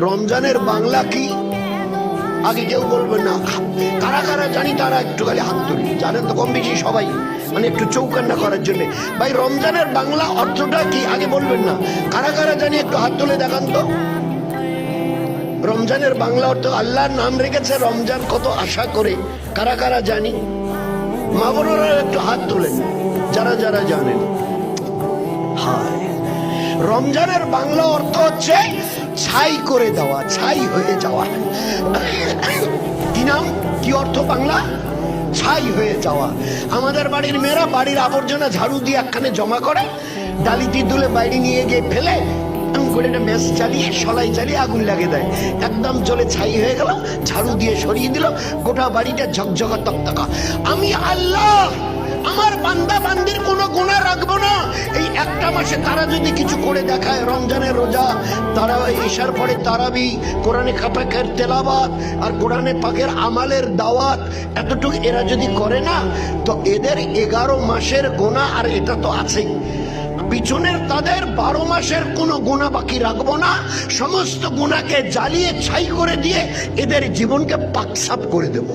রমজানের বাংলা কি আগে কেউ বলবেন না। কারা কারা জানি তারা একটু খালি হাত তুলি, জানেন তো কম বেশি সবাই, মানে একটু চৌকান্না করার জন্য। ভাই রমজানের বাংলা অর্থটা কি আগে বলবেন না? কারা কারা জানি একটু হাত তুলে দেখান তো। রমজানের বাংলা অর্থ, আল্লাহর নাম রেখেছে রমজান কত আশা করে, কারা কারা জানি? মা বোনেরা একটু হাত তোলেন যারা যারা জানেন। হায়, রমজানের বাংলা অর্থ হচ্ছে ছাই করে দেওয়া, ছাই হয়ে যাওয়া। কি নাম, কি অর্থ বাংলা? ছাই হয়ে যাওয়া। আমাদের বাড়ির মেয়েরা বাড়ির আবর্জনা ঝাড়ু দিয়ে একখানে জমা করে, ডালিটি তুলে বাইরে নিয়ে গিয়ে ফেলে করে ম্যাচ চালিয়ে সলাই চালিয়ে আগুন লাগিয়ে দেয়, একদম জ্বলে ছাই হয়ে গেল, ঝাড়ু দিয়ে সরিয়ে দিল, গোটা বাড়িটা ঝকঝকা তকতকা। আমি আল্লাহ আমার বান্দা বান্দির কোনো গুনাহ রাখবো না। এই একটা মাসে তারা যদি কিছু করে দেখায়, রমজানের রোজা, তারা ঈশার পরে তারাবি, কোরআনে পাকের তেলাওয়াত আর কোরআনে পাকের আমালের দাওয়াত, এতটুকু এরা যদি করে না, তো এদের 11 মাসের গুনাহ আর এটা তো আছেই, পিছনের তাদের 12 মাসের কোনো গুনাহ বাকি রাখবো না। সমস্ত গুনাহকে জ্বালিয়ে ছাই করে দিয়ে এদের জীবনকে পাকসাপ করে দেব।